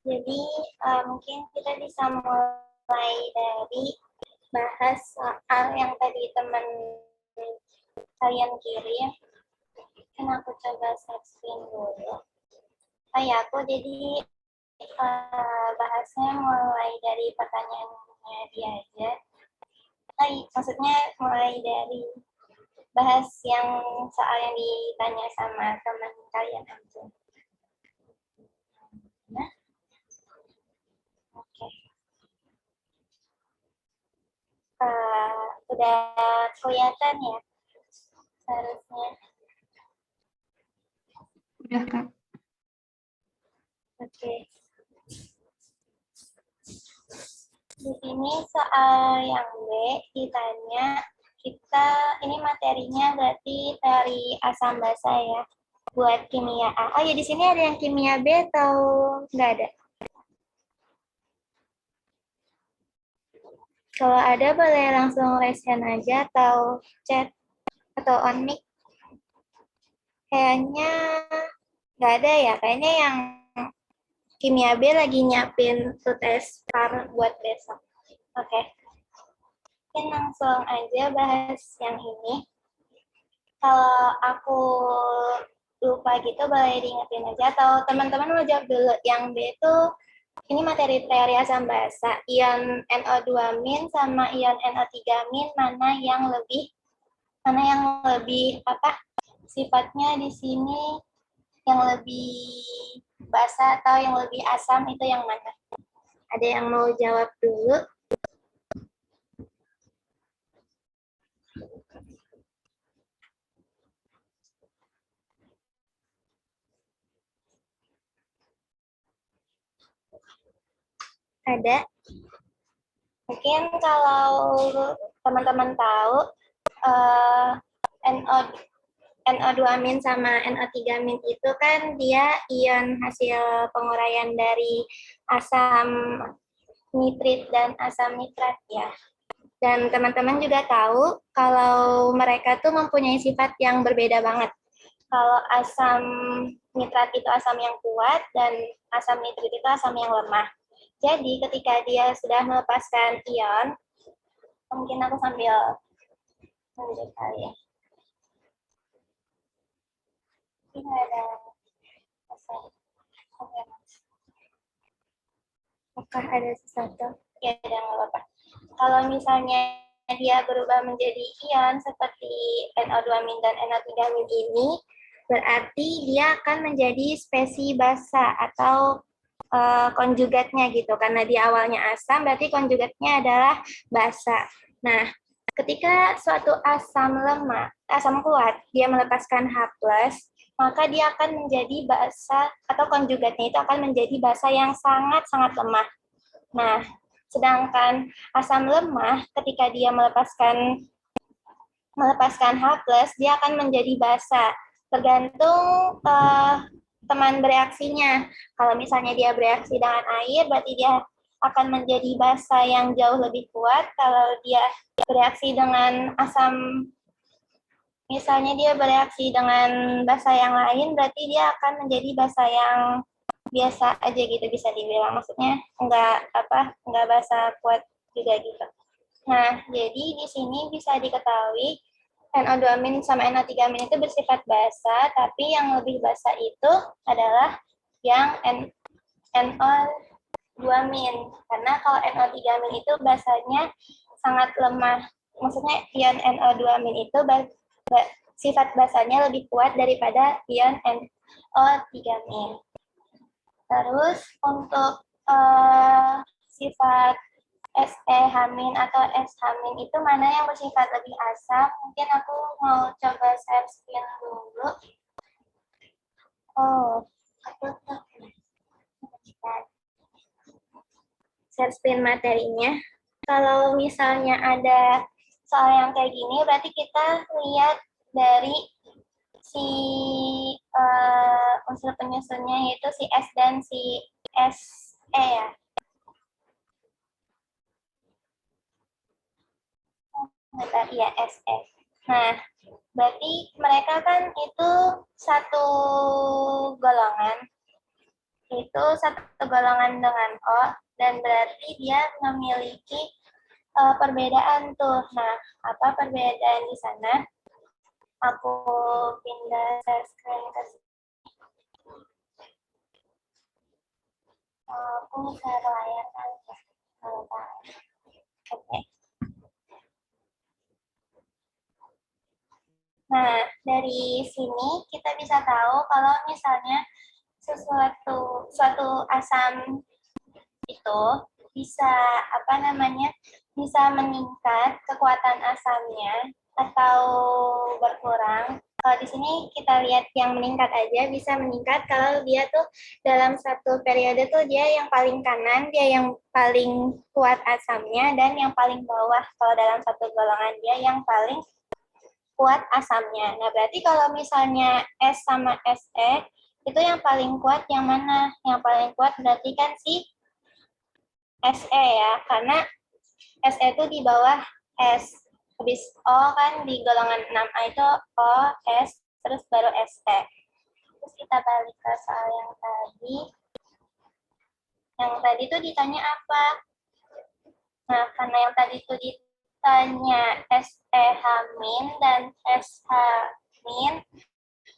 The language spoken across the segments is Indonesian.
Jadi mungkin kita bisa mulai dari bahas soal yang tadi teman kalian kirim. Kan aku coba share screen dulu. Oh ya, aku jadi bahasnya mulai dari pertanyaannya dia aja. Maksudnya mulai dari bahas yang soal yang ditanya sama teman kalian aja. Nah, oke. Udah kelihatan ya seharusnya. Udah, Kak. Oke. Di sini soal yang B ditanya ini materinya berarti dari asam basa ya buat kimia A. Oh ya, di sini ada yang kimia B atau nggak ada? Kalau ada boleh langsung raise hand aja atau chat atau on mic. Kayaknya nggak ada ya. Kayaknya yang kimia B lagi nyiapin tes par buat besok. Oke. Mungkin langsung aja bahas yang ini. Kalau aku lupa gitu boleh diingetin aja atau teman-teman mau jawab dulu. Yang B itu ini materi teori asam basa. Ion NO2- sama ion NO3- mana yang lebih apa? Sifatnya di sini yang lebih basa atau yang lebih asam itu yang mana? Ada yang mau jawab dulu? Ada? Mungkin kalau teman-teman tahu NO2- sama NO3- itu kan dia ion hasil penguraian dari asam nitrit dan asam nitrat ya. Dan teman-teman juga tahu kalau mereka tuh mempunyai sifat yang berbeda banget. Kalau asam nitrat itu asam yang kuat dan asam nitrit itu asam yang lemah. Jadi ketika dia sudah melepaskan ion, mungkin aku sambil menunjuk kali ya. Ini ada apakah ada sesuatu? Ya, nggak apa-apa. Kalau misalnya dia berubah menjadi ion seperti NO2- dan NO3- ini, berarti dia akan menjadi spesies basa atau konjugatnya gitu. Karena di awalnya asam, berarti konjugatnya adalah basa. Nah, ketika suatu asam kuat, dia melepaskan H+, maka dia akan menjadi basa atau konjugatnya itu akan menjadi basa yang sangat-sangat lemah. Nah, sedangkan asam lemah ketika dia melepaskan H+, dia akan menjadi basa. Tergantung teman bereaksinya. Kalau misalnya dia bereaksi dengan air, berarti dia akan menjadi basa yang jauh lebih kuat. Kalau dia bereaksi dengan asam, misalnya dia bereaksi dengan basa yang lain, berarti dia akan menjadi basa yang biasa aja gitu, bisa dibilang. Maksudnya nggak basa kuat juga gitu. Nah, jadi di sini bisa diketahui NO2- sama NO3- itu bersifat basa, tapi yang lebih basa itu adalah yang NO2-. Karena kalau NO3- itu basanya sangat lemah. Maksudnya ion NO2- itu sifat basanya lebih kuat daripada ion NO3-. Terus untuk sifat SE- atau S- itu mana yang bersifat lebih asam? Mungkin aku mau coba share screen dulu. Oh, aku share screen materinya. Kalau misalnya ada soal yang kayak gini, berarti kita lihat dari si unsur penyusunnya, yaitu si S dan si SE ya. Iya, SE. Nah, berarti mereka kan itu satu golongan. itu satu golongan dengan O, dan berarti dia memiliki perbedaan tuh. Nah, apa perbedaan di sana? Aku pindah share screen ke sini. Aku share layar kali ya. Oke. Nah, dari sini kita bisa tahu kalau misalnya suatu asam itu bisa apa namanya bisa meningkat kekuatan asamnya atau berkurang. Kalau di sini kita lihat yang meningkat aja bisa meningkat kalau dia tuh dalam satu periode tuh dia yang paling kanan, dia yang paling kuat asamnya, dan yang paling bawah kalau dalam satu golongan dia yang paling kuat asamnya. Nah, berarti kalau misalnya S sama SE, itu yang paling kuat yang mana? Yang paling kuat berarti kan si SE ya, karena SE itu di bawah S. Habis O kan di golongan 6A itu O, S, terus baru SE. Terus kita balik ke soal yang tadi. Yang tadi tuh ditanya apa? Nah, karena yang tadi tuh ditanya SEH min dan SH min,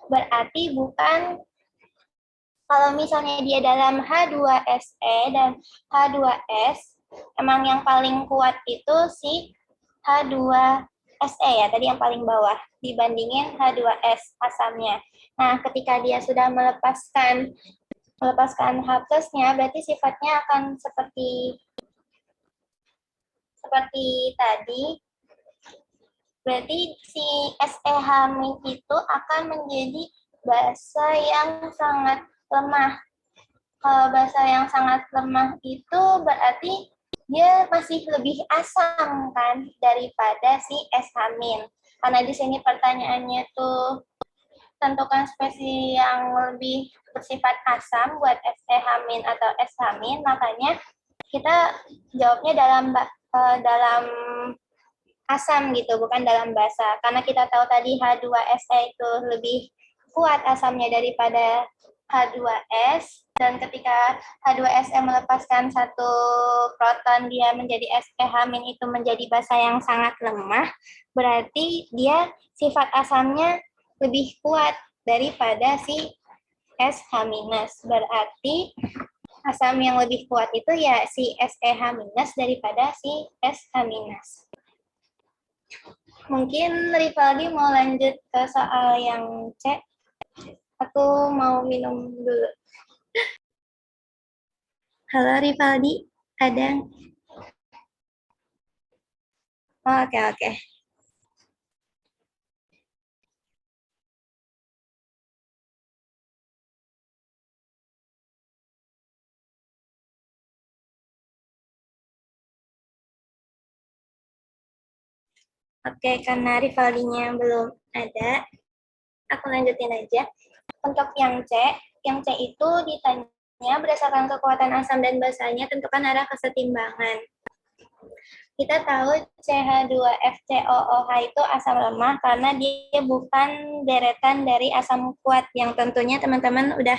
berarti bukan kalau misalnya dia dalam H2SE dan H2S, emang yang paling kuat itu si H2SE ya, tadi yang paling bawah, dibandingin H2S asamnya. Nah, ketika dia sudah melepaskan H plusnya, berarti sifatnya akan seperti tadi. Berarti si SEH min itu akan menjadi basa yang sangat lemah. Kalau basa yang sangat lemah itu berarti dia masih lebih asam kan daripada si SH min. Karena di sini pertanyaannya tuh tentukan spesies yang lebih bersifat asam buat SEH min atau SH min, makanya kita jawabnya dalam asam gitu, bukan dalam basa. Karena kita tahu tadi H2SE itu lebih kuat asamnya daripada H2S, dan ketika H2SE melepaskan satu proton, dia menjadi SEH- itu menjadi basa yang sangat lemah, berarti dia sifat asamnya lebih kuat daripada si SH-. Berarti asam yang lebih kuat itu ya si SEH- daripada si SH-. Mungkin Rivaldi mau lanjut ke soal yang C. Aku mau minum dulu. Halo Rivaldi, ada? Oh, oke. Oke, karena Rivaldinya belum ada, aku lanjutin aja. Untuk yang C itu ditanya berdasarkan kekuatan asam dan basanya, tentukan arah kesetimbangan. Kita tahu CH2FCOOH itu asam lemah karena dia bukan deretan dari asam kuat yang tentunya teman-teman udah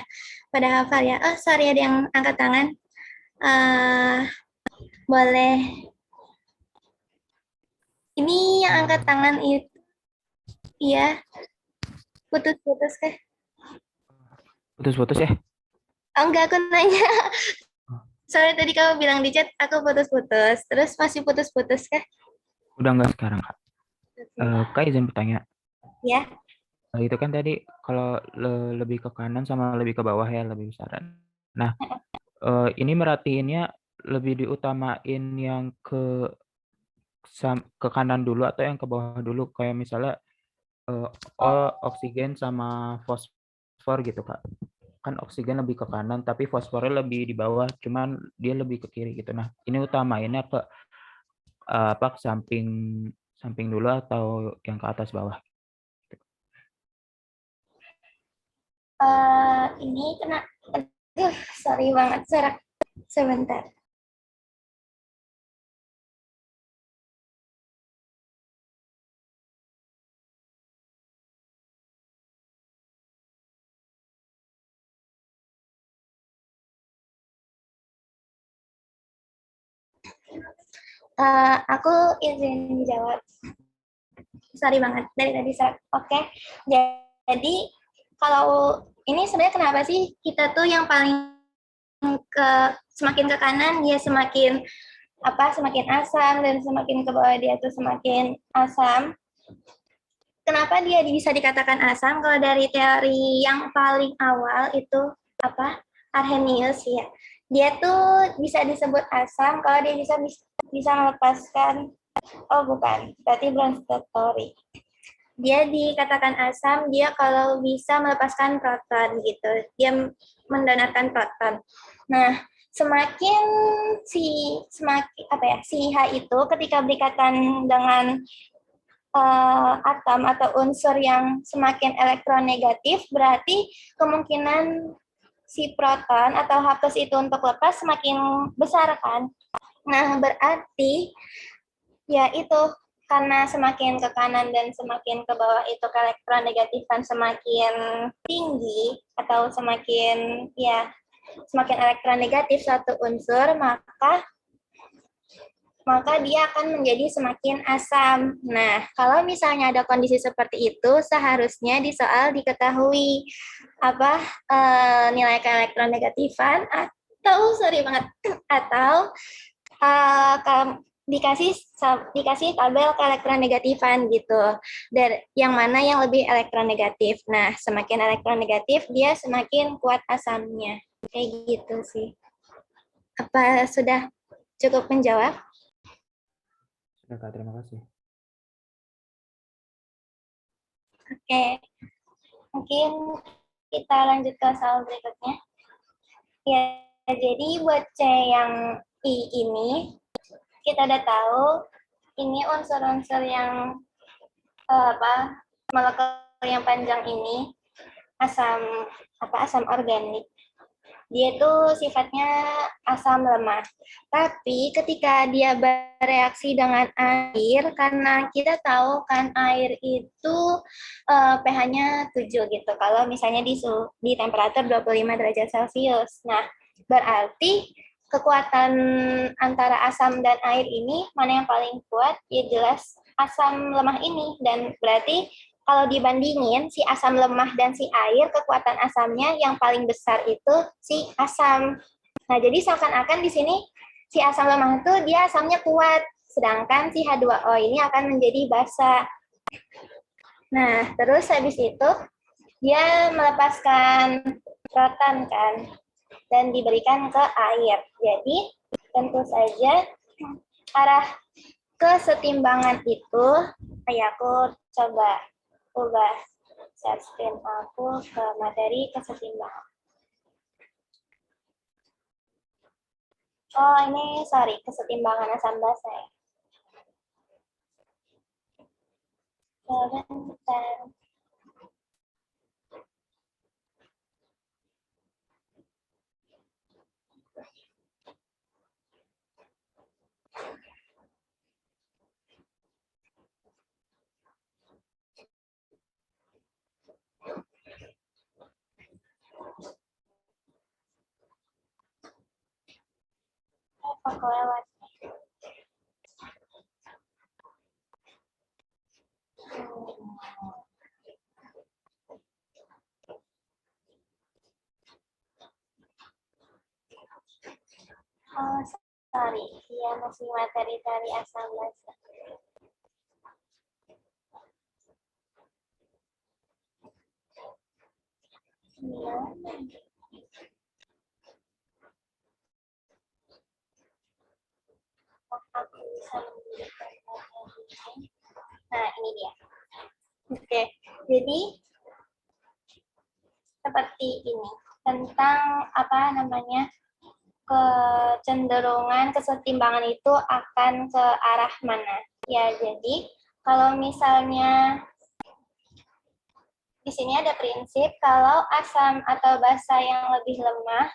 pada hafal ya. Oh, sorry ada yang angkat tangan. Boleh. Ini yang angkat tangan itu, iya, putus-putus kah? Putus-putus ya? Oh, enggak, aku nanya. Sorry tadi kamu bilang di chat, aku putus-putus. Terus masih putus-putus kah? Udah enggak sekarang, Kak. Kak izin bertanya. Ya. Itu kan tadi kalau lebih ke kanan sama lebih ke bawah ya, lebih besar. Nah, ini merhatiinnya lebih diutamain yang ke kanan dulu atau yang ke bawah dulu? Kayak misalnya eh, oksigen sama fosfor gitu, Kak. Kan oksigen lebih ke kanan, tapi fosfornya lebih di bawah, cuman dia lebih ke kiri gitu. Nah, ini utamainnya ke apa ke samping samping dulu atau yang ke atas bawah? Ini kena, sorry banget, sebentar. Aku izin jawab. Sorry banget dari tadi. Oke. Jadi kalau ini sebenarnya kenapa sih kita tuh yang paling semakin ke kanan dia semakin semakin asam, dan semakin ke bawah dia tuh semakin asam. Kenapa dia bisa dikatakan asam? Kalau dari teori yang paling awal itu Arrhenius ya. Dia tuh bisa disebut asam kalau dia bisa melepaskan, oh bukan, berarti Bronsted Story. Dia dikatakan asam dia kalau bisa melepaskan proton gitu. Dia mendonorkan proton. Nah, semakin si H itu ketika berikatan dengan atom atau unsur yang semakin elektronegatif, berarti kemungkinan si proton atau H+ itu untuk lepas semakin besar kan. Nah, berarti ya itu karena semakin ke kanan dan semakin ke bawah itu elektronegatifan semakin tinggi atau semakin elektronegatif suatu unsur, maka dia akan menjadi semakin asam. Nah, kalau misalnya ada kondisi seperti itu, seharusnya di soal diketahui nilai keelektronegatifan atau dikasih tabel keelektronegatifan gitu. Dan yang mana yang lebih elektronegatif. Nah, semakin elektronegatif dia semakin kuat asamnya. Kayak gitu sih. Apa sudah cukup menjawab? Sudah Kak, terima kasih. Oke, mungkin kita lanjut ke soal berikutnya. Ya, jadi buat C yang I ini, kita udah tahu ini unsur-unsur yang molekul yang panjang ini asam organik. Dia itu sifatnya asam lemah. Tapi ketika dia bereaksi dengan air, karena kita tahu kan air itu pH-nya 7 gitu. Kalau misalnya di temperatur 25 derajat Celcius. Nah, berarti kekuatan antara asam dan air ini mana yang paling kuat? Ya jelas asam lemah ini. Dan berarti kalau dibandingin si asam lemah dan si air, kekuatan asamnya yang paling besar itu si asam. Nah, jadi seakan-akan di sini si asam lemah itu dia asamnya kuat, sedangkan si H2O ini akan menjadi basa. Nah, terus habis itu dia melepaskan proton kan, dan diberikan ke air. Jadi, tentu saja arah kesetimbangan itu, aku coba ubah share screen aku ke materi kesetimbangan. Oh, ini sorry, kesetimbangan asam basa ya. Sebentar. Aku lewat. Oh, sorry, dia masih materi dari asam basa. Iya. Aku bisa memberikan materi. Nah, ini dia. Oke, jadi seperti ini tentang kecenderungan kesetimbangan itu akan ke arah mana. Ya, jadi kalau misalnya di sini ada prinsip kalau asam atau basa yang lebih lemah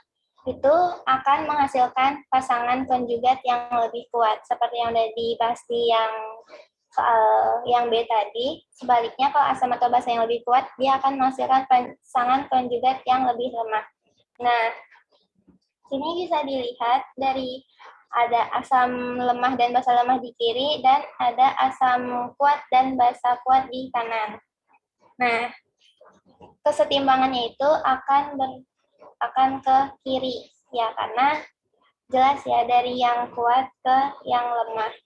itu akan menghasilkan pasangan konjugat yang lebih kuat, seperti yang udah dibahas di soal yang B tadi. Sebaliknya, kalau asam atau basa yang lebih kuat, dia akan menghasilkan pasangan konjugat yang lebih lemah. Nah, sini bisa dilihat dari ada asam lemah dan basa lemah di kiri, dan ada asam kuat dan basa kuat di kanan. Nah, kesetimbangannya itu akan ke kiri, ya, karena jelas ya dari yang kuat ke yang lemah.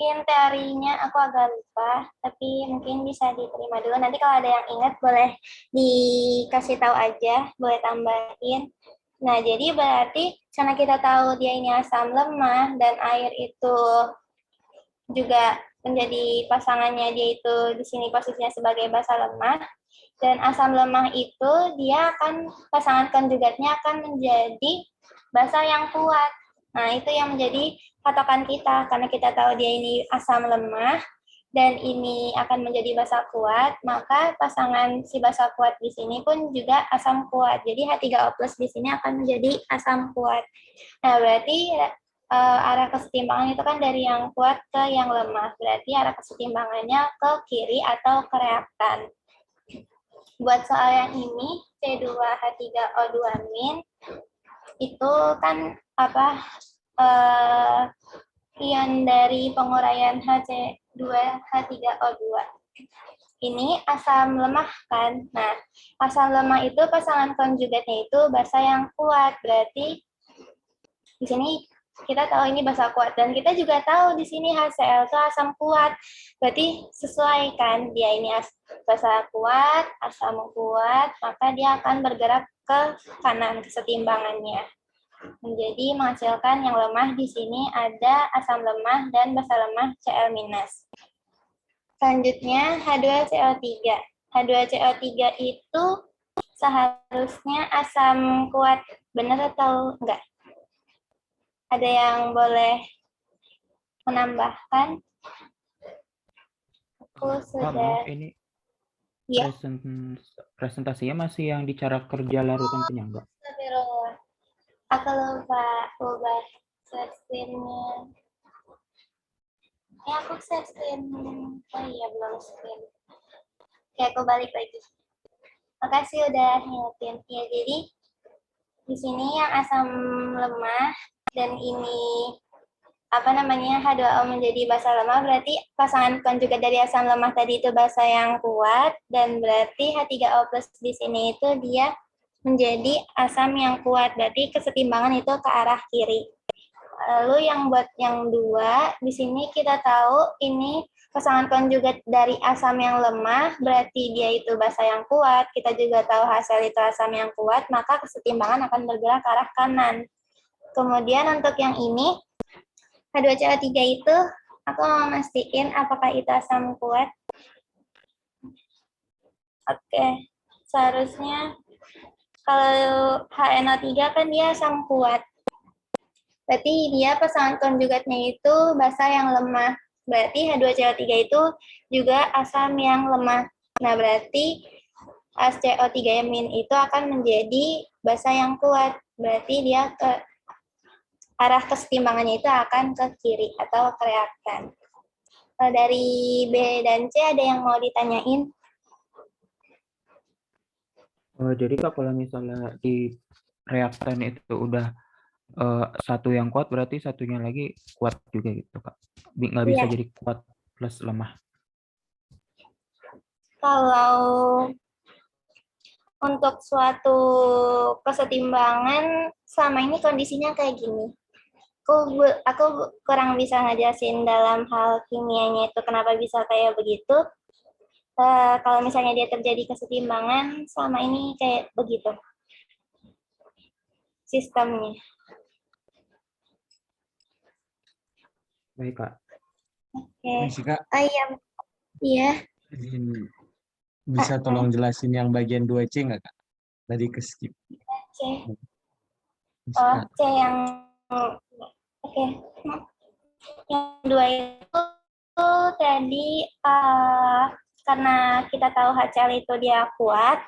Mungkin teorinya aku agak lupa, tapi mungkin bisa diterima dulu. Nanti kalau ada yang ingat boleh dikasih tahu aja, boleh tambahin. Nah, jadi berarti karena kita tahu dia ini asam lemah dan air itu juga menjadi pasangannya, dia itu di sini posisinya sebagai basa lemah, dan asam lemah itu dia akan pasangan konjugatnya akan menjadi basa yang kuat. Nah, itu yang menjadi patokan kita, karena kita tahu dia ini asam lemah dan ini akan menjadi basa kuat, maka pasangan si basa kuat di sini pun juga asam kuat. Jadi H3O+ di sini akan menjadi asam kuat. Nah, berarti arah kesetimbangan itu kan dari yang kuat ke yang lemah. Berarti arah kesetimbangannya ke kiri atau ke reaktan. Buat soal yang ini, C2H3O2- itu kan ion dari penguraian HC2H3O2. Ini asam lemah kan. Nah, asam lemah itu pasangan konjugatnya itu basa yang kuat. Berarti di sini kita tahu ini basa kuat, dan kita juga tahu di sini HCl itu asam kuat. Berarti sesuai kan, dia ini basa kuat, asam kuat, maka dia akan bergerak ke kanan kesetimbangannya. Menjadi menghasilkan yang lemah di sini ada asam lemah dan basa lemah Cl-. Selanjutnya H2CO3. H2CO3 itu seharusnya asam kuat, benar atau enggak? Ada yang boleh menambahkan? Aku Kak, sudah. maaf, ini Ya. presentasinya masih yang di cara kerja larutan penyangga. Astagfirullah. Aku lupa ubah share screen-nya. Aku share screen. Oh iya, belum screen. Oke, aku balik lagi. Makasih udah ngingetin. Ya, jadi di sini yang asam lemah dan ini H2O menjadi basa lemah, berarti pasangan konjugat dari asam lemah tadi itu basa yang kuat, dan berarti H3O+ di sini itu dia menjadi asam yang kuat, berarti kesetimbangan itu ke arah kiri. Lalu yang buat yang dua, di sini kita tahu ini pasangan konjugat dari asam yang lemah, berarti dia itu basa yang kuat. Kita juga tahu hasil itu asam yang kuat, maka kesetimbangan akan bergerak ke arah kanan. Kemudian untuk yang ini, H2CO3 itu, aku mau mastiin apakah itu asam kuat. Oke, seharusnya kalau HNO3 kan dia asam kuat. Berarti dia pasangan konjugatnya itu basa yang lemah. Berarti H2CO3 itu juga asam yang lemah. Nah, berarti HCO3- itu akan menjadi basa yang kuat. Berarti dia ke arah kesetimbangannya itu akan ke kiri atau ke reaktan. Dari B dan C ada yang mau ditanyain? Jadi Kak, kalau misalnya di reaktan itu udah satu yang kuat, berarti satunya lagi kuat juga gitu Kak. Nggak bisa Iya. jadi kuat plus lemah. Kalau untuk suatu kesetimbangan, selama ini kondisinya kayak gini. Aku kurang bisa ngejelasin dalam hal kimianya itu kenapa bisa kayak begitu. Kalau misalnya dia terjadi kesetimbangan, selama ini kayak begitu sistemnya. Baik Kak. Oke. Kak, Iya. bisa tolong jelasin yang bagian 2C nggak Kak? Tadi ke skip. C. Oh, C yang oke. Yang dua itu tadi karena kita tahu HCl itu dia kuat,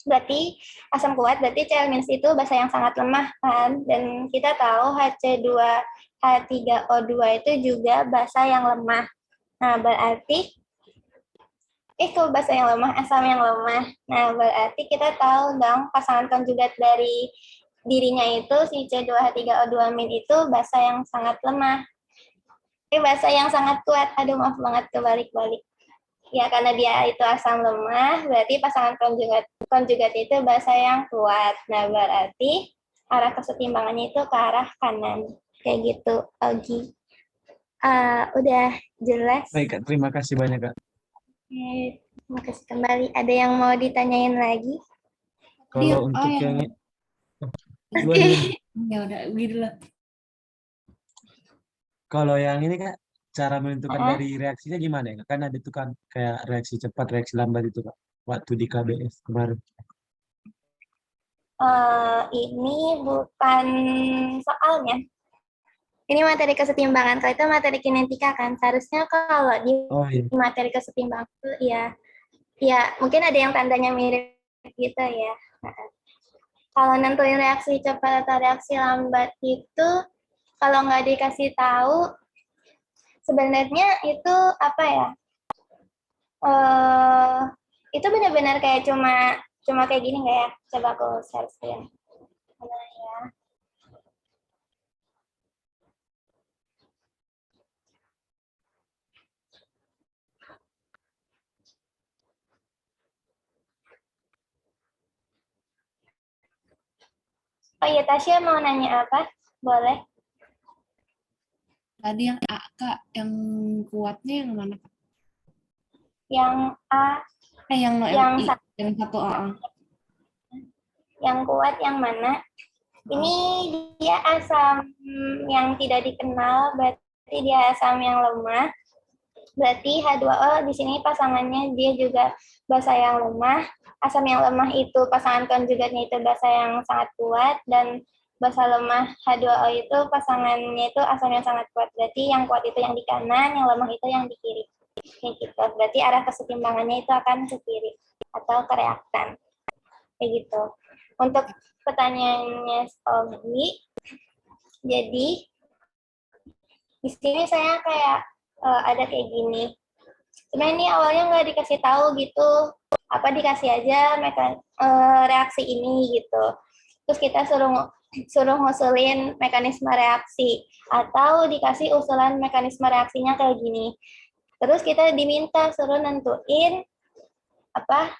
berarti asam kuat, berarti Cl- itu basa yang sangat lemah kan, dan kita tahu H2H3O2 itu juga basa yang lemah. Nah, berarti itu basa yang lemah, asam yang lemah. Nah, berarti kita tahu dong pasangan konjugat dari dirinya itu si C2H3O2- itu basa yang sangat lemah. Basa yang sangat kuat. Aduh, maaf banget kebalik-balik. Ya, karena dia itu asam lemah, berarti pasangan konjugat itu basa yang kuat. Nah, berarti arah kesetimbangannya itu ke arah kanan. Kayak gitu, Ogi. Udah jelas? Baik, Kak. Terima kasih banyak, Kak. Terima kasih kembali. Ada yang mau ditanyain lagi? Kalau untuk yang duluan, Oke. duluan. Ya udah gitu lah. Kalau yang ini, Kak, cara menentukan Hah? dari reaksinya gimana ya, Kak? Kan ada tuh kan kayak reaksi cepat, reaksi lambat itu, Kak. Waktu di KBS kemarin. Ini bukan soalnya. Ini materi kesetimbangan. Kalau itu materi kinetika kan. Seharusnya kalau di Oh iya. materi kesetimbangan itu ya mungkin ada yang tandanya mirip gitu ya. Kalau nentuin reaksi cepat atau reaksi lambat itu kalau nggak dikasih tahu sebenarnya itu apa ya? Itu benar-benar kayak cuma kayak gini nggak ya? Coba aku share screen. Mana ya? Oh iya, Tasya mau nanya apa? Boleh. Tadi yang A, Kak, yang kuatnya yang mana, Kak? Yang A, Yang yang I, yang satu A. yang kuat yang mana? Ini dia asam yang tidak dikenal, berarti dia asam yang lemah. Berarti H2O di sini pasangannya dia juga basa yang lemah. Asam yang lemah itu pasangan konjugatnya itu basa yang sangat kuat, dan basa lemah H2O itu pasangannya itu asam yang sangat kuat. Berarti yang kuat itu yang di kanan, yang lemah itu yang di kiri. Kayak gitu. Berarti arah kesetimbangannya itu akan ke kiri atau ke reaktan. Kayak gitu. Untuk pertanyaannya Ogi, jadi di sini saya kayak ada kayak gini. Sebenarnya ini awalnya nggak dikasih tahu gitu, apa dikasih aja reaksi ini gitu. Terus kita suruh ngusulin mekanisme reaksi, atau dikasih usulan mekanisme reaksinya kayak gini. Terus kita diminta suruh nentuin apa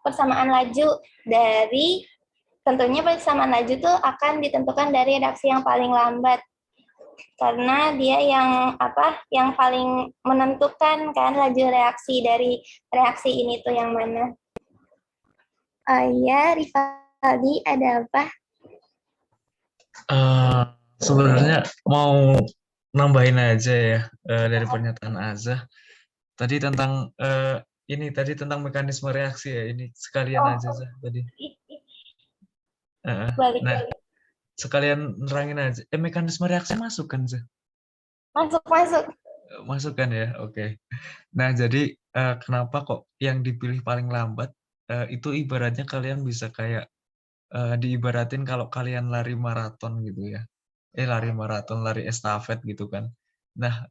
persamaan laju dari, tentunya persamaan laju tuh akan ditentukan dari reaksi yang paling lambat, karena dia yang paling menentukan kan laju reaksi dari reaksi ini tuh yang mana. Ya, Rivaldi, ada apa? Sebenarnya mau nambahin aja ya dari pernyataan Azah tadi tentang tadi tentang mekanisme reaksi ya, ini sekalian aja Zah tadi. Balik. Nah, sekalian nerangin aja. Mekanisme reaksi masuk kan Zah? Masuk. Masuk kan ya, oke. Nah, jadi kenapa kok yang dipilih paling lambat? Itu ibaratnya kalian bisa kayak diibaratin kalau kalian lari maraton gitu ya. Lari maraton, lari estafet gitu kan. Nah,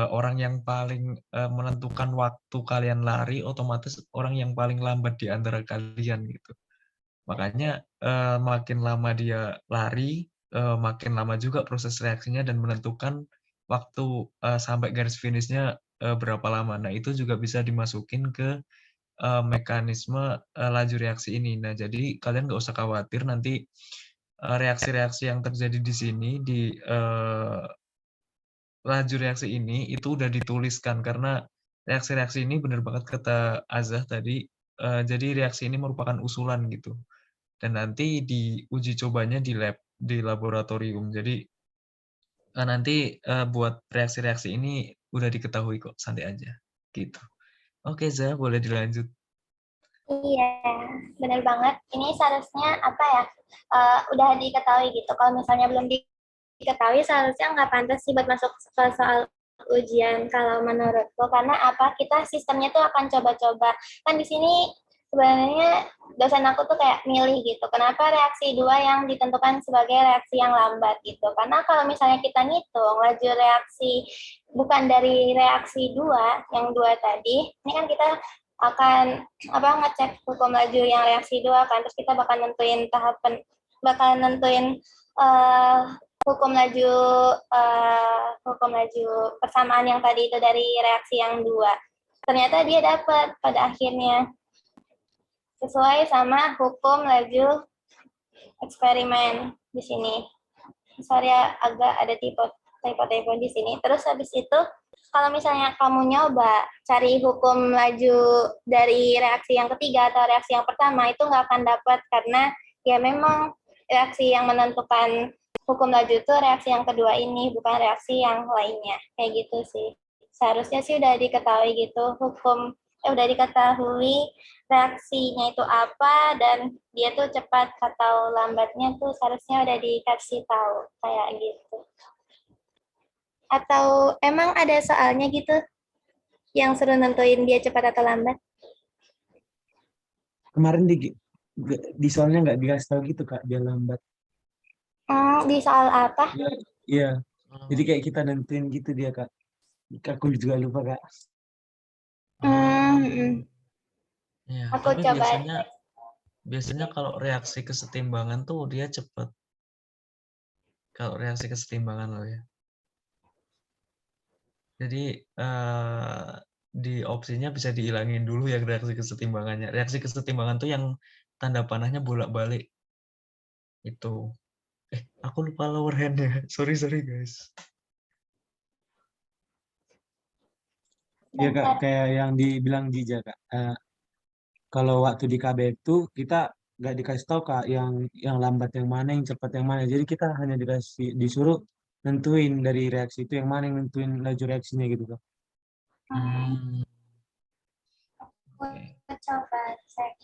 orang yang paling menentukan waktu kalian lari otomatis orang yang paling lambat di antara kalian gitu. Makanya makin lama dia lari, makin lama juga proses reaksinya dan menentukan waktu sampai garis finishnya berapa lama. Nah, itu juga bisa dimasukin ke mekanisme laju reaksi ini. Nah, jadi kalian nggak usah khawatir nanti reaksi-reaksi yang terjadi di sini di laju reaksi ini itu udah dituliskan, karena reaksi-reaksi ini benar banget kata Azah tadi, jadi reaksi ini merupakan usulan gitu. Dan nanti diuji cobanya di lab, di laboratorium. Jadi nanti buat reaksi-reaksi ini udah diketahui kok, santai aja gitu. Oke Zah, boleh dilanjut. Iya, benar banget. Ini seharusnya apa ya? Udah diketahui gitu. Kalau misalnya belum diketahui, seharusnya nggak pantas sih buat masuk ke soal ujian kalau menurutku. Karena apa? Kita sistemnya tuh akan coba-coba. Kan di sini sebenarnya dosen aku tuh kayak milih gitu. Kenapa reaksi 2 yang ditentukan sebagai reaksi yang lambat gitu? Karena kalau misalnya kita ngitung laju reaksi bukan dari reaksi 2 yang 2 tadi, ini kan kita akan ngecek hukum laju yang reaksi 2 kan, terus kita bakal nentuin tahapan bakalan nentuin hukum laju persamaan yang tadi itu dari reaksi yang dua. Ternyata dia dapat pada akhirnya sesuai sama hukum laju eksperimen di sini. Sorry ya, agak ada typo di sini. Terus habis itu, kalau misalnya kamu nyoba cari hukum laju dari reaksi yang ketiga atau reaksi yang pertama, itu nggak akan dapat karena ya memang reaksi yang menentukan hukum laju itu reaksi yang kedua ini, bukan reaksi yang lainnya. Kayak gitu sih. Seharusnya sih udah diketahui gitu udah diketahui reaksinya itu apa dan dia tuh cepat atau lambatnya tuh seharusnya udah dikasih tahu kayak gitu. Atau emang ada soalnya gitu yang suruh nentuin dia cepat atau lambat? Kemarin di soalnya nggak dikasih tahu gitu Kak, dia lambat. Di soal apa? Iya, jadi Oh, kayak kita nentuin gitu dia Kak. Aku juga lupa Kak. Hmm, ya. aku Tapi coba. biasanya kalau reaksi kesetimbangan tuh dia cepet. Kalau reaksi kesetimbangan loh ya. Jadi di opsinya bisa dihilangin dulu ya reaksi kesetimbangannya. Reaksi kesetimbangan tuh yang tanda panahnya bolak-balik itu. Aku lupa lower hand-nya. Sorry guys. Iya Kak, Bentar. kayak yang dibilang Jija Kak. Kalau waktu di KBF itu kita nggak dikasih tahu Kak yang lambat yang mana, yang cepat yang mana. Jadi kita hanya disuruh nentuin dari reaksi itu yang mana yang nentuin laju reaksinya gitu Kak. Hmm, oke. Aku coba cek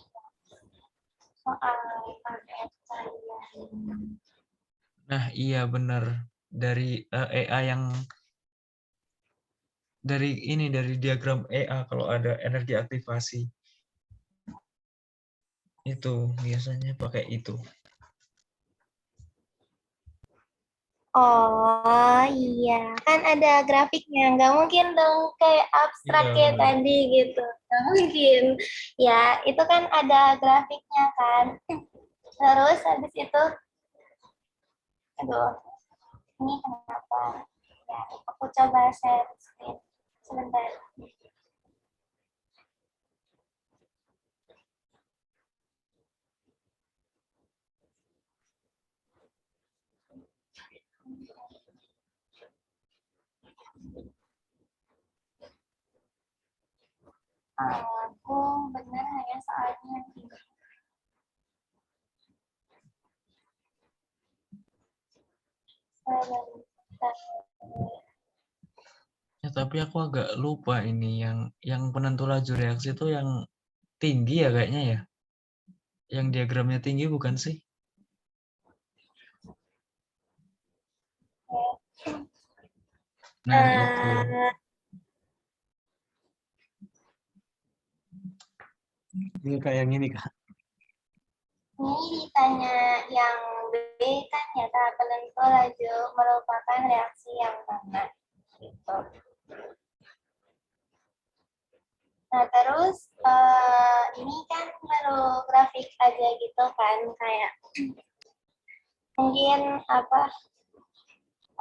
soal KBF kalian. Nah, iya benar. Dari EA yang dari diagram EA kalau ada energi aktivasi itu biasanya pakai itu. Oh iya, kan ada grafiknya. Nggak mungkin dong kayak abstrak Iya kayak benar. tadi gitu. Nggak mungkin. Ya, itu kan ada grafiknya kan. Terus habis itu, aduh, ini kenapa? Ya, aku coba share screen. Sebentar. Aku benar nggak ya soalnya? Sebentar. Ya, tapi aku agak lupa ini yang penentu laju reaksi itu yang tinggi ya kayaknya ya. Yang diagramnya tinggi bukan sih? Nah, itu. Eh, Ini kayak yang ini Kak. Ini ditanya yang B kan ya tahap penentu laju merupakan reaksi yang mana gitu. Nah terus ini kan baru grafik aja gitu kan kayak mungkin apa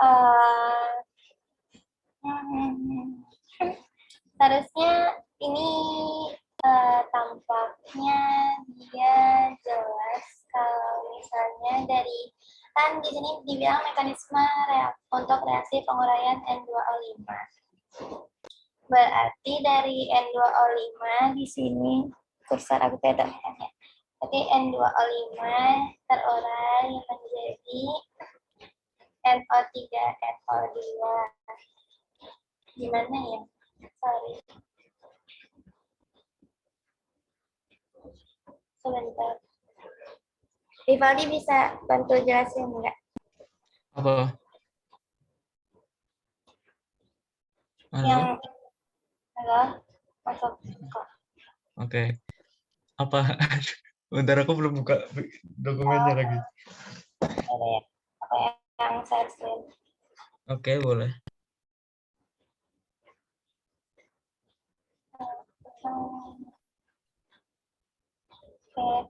eh, seharusnya ini tampaknya dia jelas kalau misalnya dari kan di sini dibilang mekanisme untuk reaksi penguraian N2O5. Berarti dari N2O5 di sini kursor aku tidak ya. Jadi N2O5 terurai menjadi NO3 NO2. Gimana ya? Sorry. Sebentar. Rivaldi bisa bantu jelasin enggak? Apa? Halo? Yang halo masuk kok. Oke. Apa? Bentar aku belum buka dokumennya lagi. Ada ya. Apa yang share screen? Oke, boleh. Oke.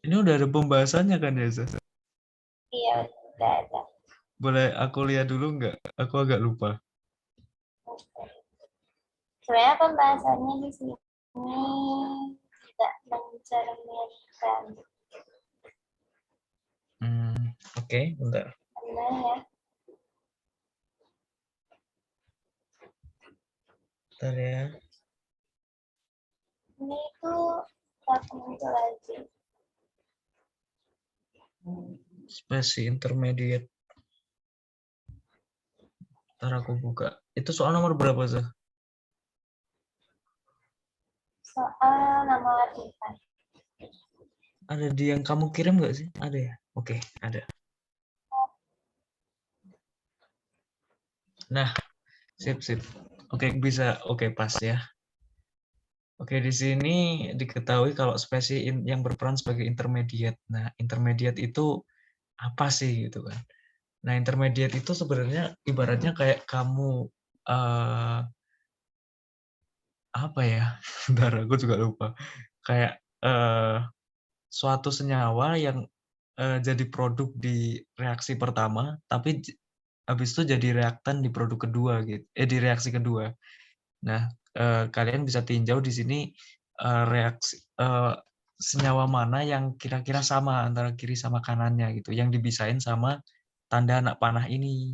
Ini udah ada pembahasannya kan ya, Zah? Iya, udah ada. Boleh aku lihat dulu nggak? Aku agak lupa. Sebenarnya pembahasannya di sini tidak mencerminkan. Oke, bentar. Benar ya? Bentar ya. Ini tuh tak muncul lagi. Spesies intermediate. Ntar aku buka. Itu soal nomor berapa, Zah? Soal nomor 4. Ada di yang kamu kirim nggak sih? Ada ya? Oke, ada. Nah, sip. Oke, bisa. Oke, pas ya. Oke, di sini diketahui kalau spesies yang berperan sebagai intermediate. Nah, intermediate itu apa sih gitu kan? Nah, intermediate itu sebenarnya ibaratnya kayak kamu apa ya? Bentar, aku juga lupa. Kayak suatu senyawa yang jadi produk di reaksi pertama, tapi habis itu jadi reaktan di produk kedua gitu. Di reaksi kedua. Nah, kalian bisa tinjau di sini reaksi senyawa mana yang kira-kira sama antara kiri sama kanannya gitu, yang dibisain sama tanda anak panah ini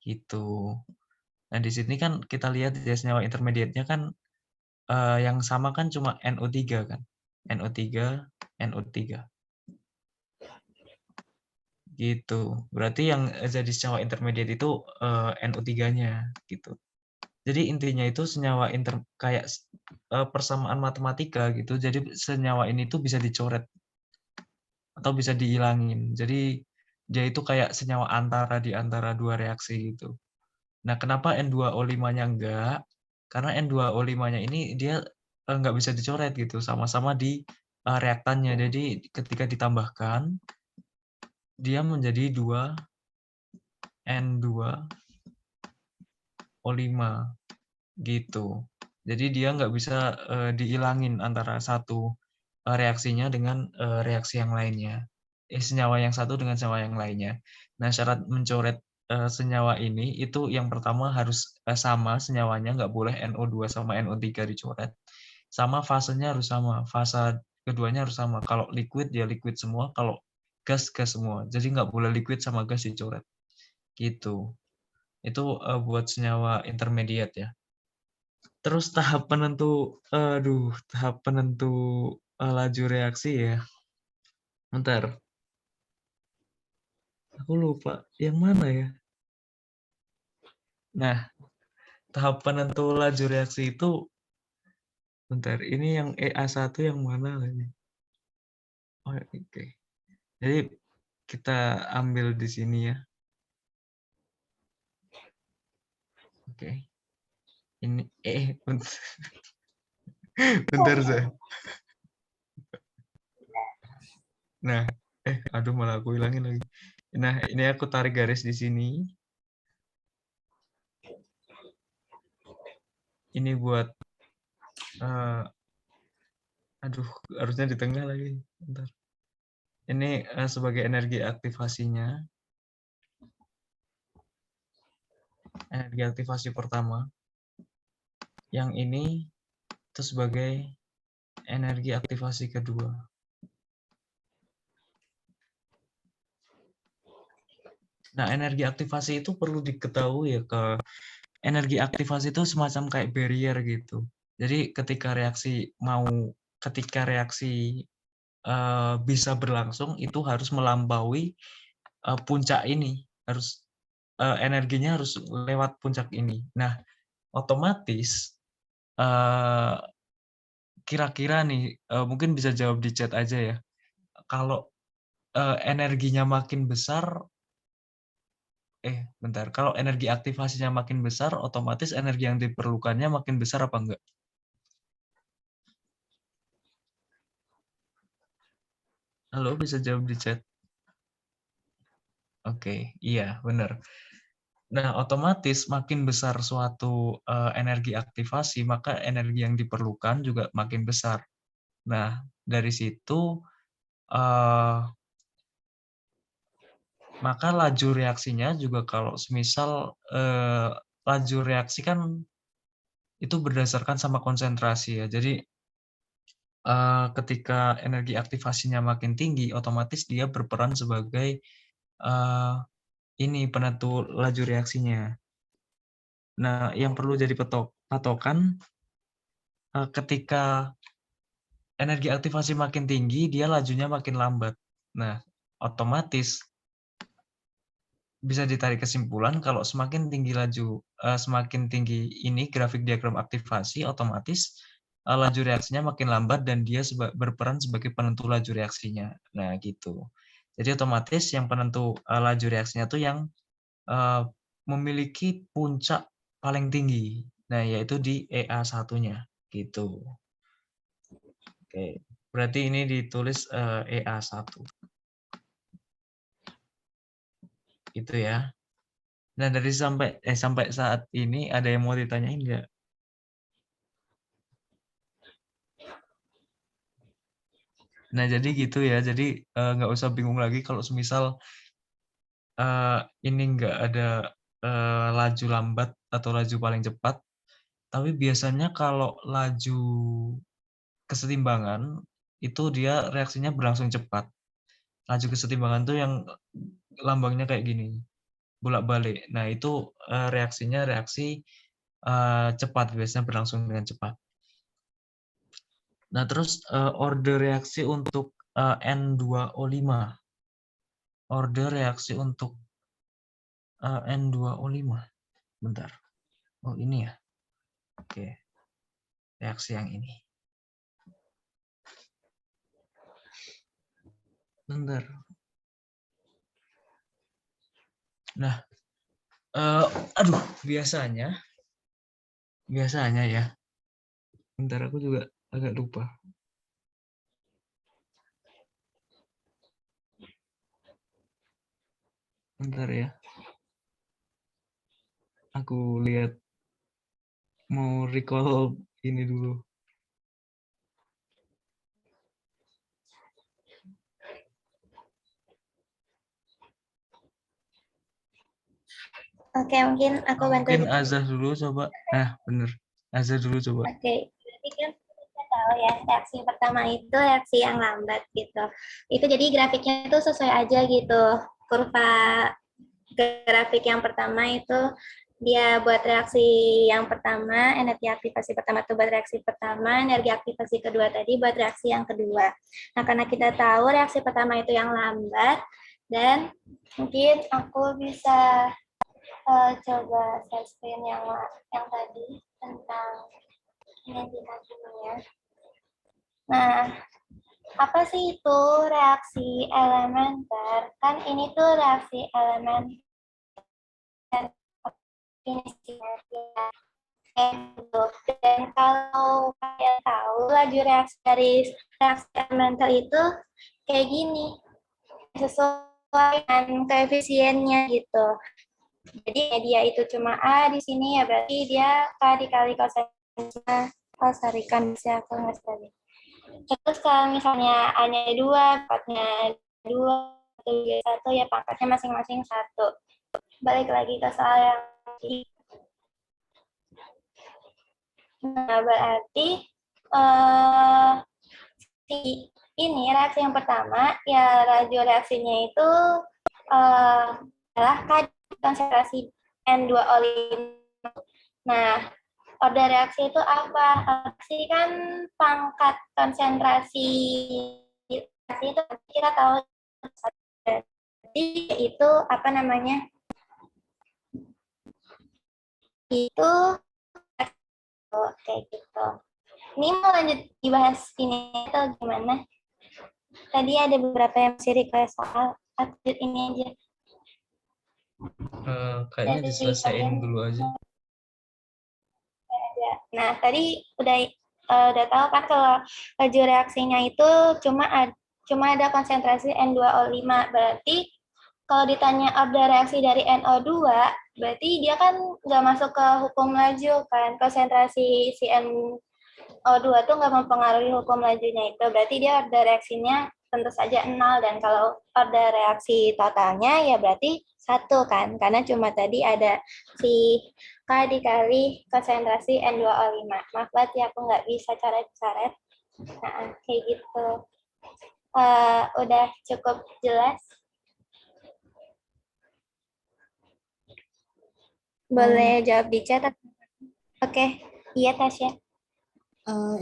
gitu. Nah, di sini kan kita lihat ya senyawa intermediate-nya kan yang sama kan cuma NO3 kan. NO3, NO3. Gitu. Berarti yang jadi senyawa intermediate itu NO3-nya gitu. Jadi intinya itu senyawa kayak persamaan matematika gitu. Jadi senyawa ini tuh bisa dicoret atau bisa dihilangin. Jadi dia itu kayak senyawa antara di antara dua reaksi gitu. Nah, kenapa N2O5-nya enggak? Karena N2O5-nya ini dia nggak bisa dicoret gitu, sama-sama di reaktannya. Jadi ketika ditambahkan, dia menjadi 2 N2O5 gitu. Jadi dia nggak bisa dihilangin antara satu reaksinya dengan reaksi yang lainnya. Senyawa yang satu dengan senyawa yang lainnya. Nah, syarat mencoret senyawa ini itu yang pertama harus sama senyawanya, nggak boleh NO2 sama NO3 dicoret. Sama fasenya harus sama, fasa keduanya harus sama. Kalau liquid ya liquid semua, kalau gas gas semua. Jadi nggak boleh liquid sama gas dicoret. Gitu. Itu buat senyawa intermediate ya. Terus tahap penentu laju reaksi ya. Bentar. Aku lupa yang mana ya. Nah, tahap penentu laju reaksi itu bentar, ini yang EA1 yang mana lagi? Oh, oke. Jadi kita ambil di sini ya. Oke. Ini bentar. Bentar saya. Nah, aduh malah aku hilangin lagi. Nah, ini aku tarik garis di sini. Ini buat aduh, harusnya di tengah lagi. Bentar. Ini sebagai energi aktivasinya. Energi aktivasi pertama. Yang ini itu sebagai energi aktivasi kedua. Nah, energi aktivasi itu perlu diketahui ya, energi aktivasi itu semacam kayak barrier gitu. Jadi ketika reaksi bisa berlangsung itu harus melampaui puncak ini, harus energinya harus lewat puncak ini. Nah, otomatis kira-kira nih mungkin bisa jawab di chat aja ya. Kalau energinya makin besar, bentar. Kalau energi aktivasinya makin besar, otomatis energi yang diperlukannya makin besar apa enggak? Halo, bisa jawab di chat? Oke, iya, benar. Nah, otomatis makin besar suatu energi aktivasi, maka energi yang diperlukan juga makin besar. Nah, dari situ eh, maka laju reaksinya juga kalau semisal laju reaksi kan itu berdasarkan sama konsentrasi ya. Jadi ketika energi aktivasinya makin tinggi, otomatis dia berperan sebagai ini penentu laju reaksinya. Nah, yang perlu jadi patokan ketika energi aktivasi makin tinggi, dia lajunya makin lambat. Nah, otomatis bisa ditarik kesimpulan kalau semakin tinggi laju, semakin tinggi ini grafik diagram aktivasi, otomatis laju reaksinya makin lambat dan dia berperan sebagai penentu laju reaksinya. Nah, gitu. Jadi otomatis yang penentu laju reaksinya tuh yang memiliki puncak paling tinggi. Nah, yaitu di EA1-nya gitu. Oke. Berarti ini ditulis EA1. Itu ya. Nah, dari sampai saat ini ada yang mau ditanyain nggak? Nah, jadi gitu ya. Jadi nggak usah bingung lagi kalau semisal ini nggak ada laju lambat atau laju paling cepat. Tapi biasanya kalau laju kesetimbangan itu dia reaksinya berlangsung cepat. Laju kesetimbangan tuh yang lambangnya kayak gini, bolak-balik. Nah, itu reaksinya reaksi cepat, biasanya berlangsung dengan cepat. Nah, terus order reaksi untuk N2O5. Order reaksi untuk N2O5. Bentar. Oh, ini ya. Oke. Reaksi yang ini. Bentar. Nah, aduh, biasanya ya. Bentar, aku juga agak lupa. Bentar ya. Aku lihat, mau recall ini dulu. Oke, mungkin aku bantu. Mungkin Azhar dulu coba. Nah, bener. Azhar dulu coba. Oke, berarti kan kita tahu ya, reaksi pertama itu reaksi yang lambat gitu. Itu jadi grafiknya itu sesuai aja gitu. Kurva grafik yang pertama itu dia buat reaksi yang pertama, energi aktivasi pertama itu buat reaksi pertama, energi aktivasi kedua tadi buat reaksi yang kedua. Nah, karena kita tahu reaksi pertama itu yang lambat, dan mungkin aku bisa coba share screen yang tadi tentang indikasinya. Nah, apa sih itu reaksi elementer? Kan ini tuh reaksi elementer definisinya. Dan kalau kalian tahu laju reaksi dari reaksi elementer itu kayak gini, sesuai dengan koefisiennya gitu. Jadi dia itu cuma A di sini ya, berarti dia K dikali kosinusnya. Oh, sorry, kan bisa aku nggak tadi. Terus kalau misalnya A-nya 2, pangkatnya 2, atau 1, ya pangkatnya masing-masing 1. Balik lagi ke soal yang tadi. Nah, berarti ini reaksi yang pertama, ya laju reaksinya itu adalah konsentrasi N2O5. Nah, order reaksi itu apa? Reaksi kan pangkat konsentrasi itu kita tahu. Jadi itu apa namanya? Itu kayak gitu. Ini mau lanjut dibahas ini atau gimana? Tadi ada beberapa yang masih request soal, lanjut ini aja. Kayaknya diselesaikan dulu aja. Nah, tadi udah tahu kan kalau laju reaksinya itu cuma ada konsentrasi N2O5. Berarti kalau ditanya order reaksi dari NO2, berarti dia kan nggak masuk ke hukum laju kan. Konsentrasi si NO2 tuh nggak mempengaruhi hukum lajunya itu. Berarti dia order reaksinya tentu saja 0, dan kalau order reaksi totalnya ya berarti 1 kan, karena cuma tadi ada si K dikali konsentrasi N2O5. Maaf banget ya, aku nggak bisa coret-coret. Nah, kayak gitu. Udah cukup jelas? Boleh jawab di chat? Oke, iya Tasya.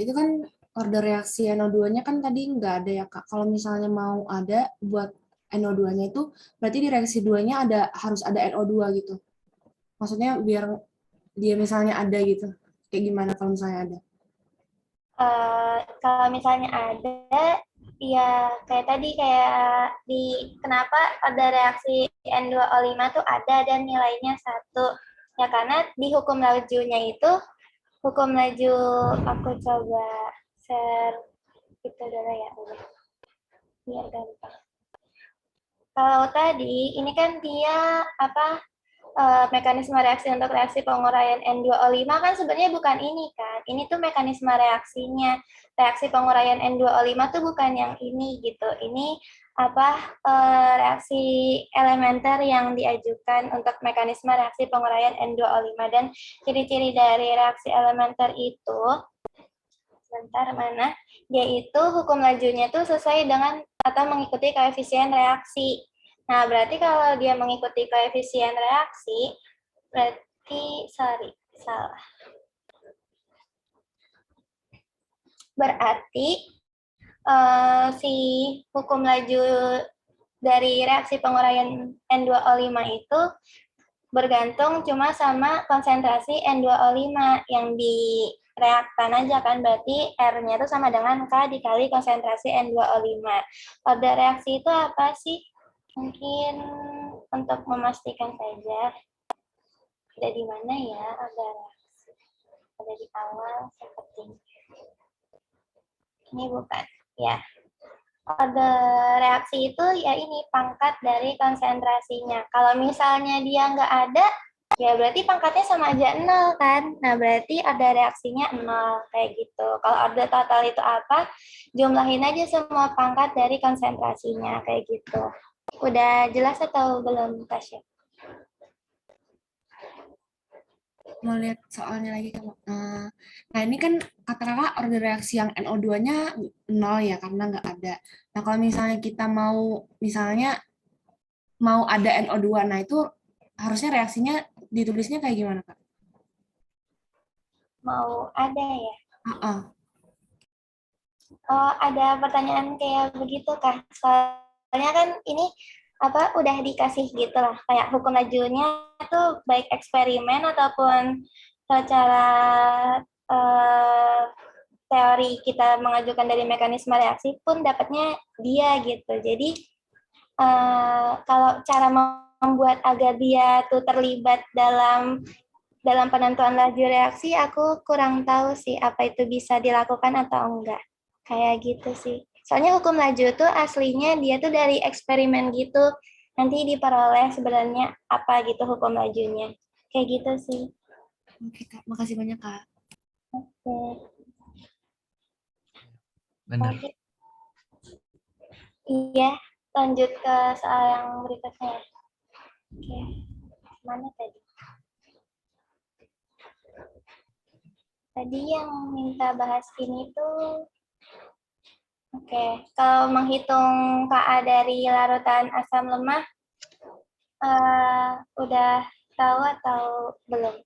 Itu kan order reaksi NO2-nya kan tadi nggak ada ya, Kak. Kalau misalnya mau ada buat NO2-nya itu, berarti di reaksi 2-nya harus ada NO2 gitu. Maksudnya biar dia misalnya ada gitu. Kayak gimana kalau misalnya ada? Kalau misalnya ada, ya kayak tadi, kayak kenapa ada reaksi N2O5 tuh ada dan nilainya 1. Ya karena di hukum lajunya itu, hukum laju, aku coba share gitu dulu ya, biar gampang. Kalau tadi, ini kan dia mekanisme reaksi untuk reaksi penguraian N2O5 kan sebenarnya bukan ini kan. Ini tuh mekanisme reaksinya. Reaksi penguraian N2O5 tuh bukan yang ini gitu. Ini reaksi elementer yang diajukan untuk mekanisme reaksi penguraian N2O5, dan ciri-ciri dari reaksi elementer itu, sebentar mana? Dia itu hukum lajunya tuh sesuai dengan atau mengikuti koefisien reaksi. Nah, berarti kalau dia mengikuti koefisien reaksi, berarti, salah. Berarti si hukum laju dari reaksi penguraian N2O5 itu bergantung cuma sama konsentrasi N2O5 yang di reaktan aja kan, berarti R-nya itu sama dengan K dikali konsentrasi N2O5. Pada reaksi itu apa sih? Mungkin untuk memastikan saja, ada di mana ya ada reaksi? Ada di awal seperti ini bukan? Ya. Pada reaksi itu ya ini pangkat dari konsentrasinya. Kalau misalnya dia nggak ada, ya berarti pangkatnya sama aja 0 kan? Nah berarti ada reaksinya 0 kayak gitu. Kalau order total itu apa? Jumlahin aja semua pangkat dari konsentrasinya kayak gitu. Udah jelas atau belum, Tasya? Mau lihat soalnya lagi, Kak. Nah, ini kan kata Kakak order reaksi yang NO2-nya 0 ya, karena nggak ada. Nah, kalau misalnya kita misalnya mau ada NO2, nah itu harusnya reaksinya ditulisnya kayak gimana, Kak? Mau ada ya? Uh-uh. Oh, ada pertanyaan kayak begitu kah? Soalnya kan ini udah dikasih gitu lah, kayak hukum lajunya tuh baik eksperimen ataupun secara teori kita mengajukan dari mekanisme reaksi pun dapatnya dia gitu. Jadi kalau cara membuat agar dia tuh terlibat dalam penentuan laju reaksi, aku kurang tahu sih apa itu bisa dilakukan atau enggak. Kayak gitu sih. Soalnya hukum laju tuh aslinya dia tuh dari eksperimen gitu. Nanti diperoleh sebenarnya apa gitu hukum lajunya. Kayak gitu sih. Oke, Kak. Makasih banyak, Kak. Oke. Benar. Iya, lanjut ke soal yang berikutnya. Oke. Mana tadi? Tadi yang minta bahas ini tuh, oke, kalau menghitung Ka dari larutan asam lemah, udah tahu atau belum?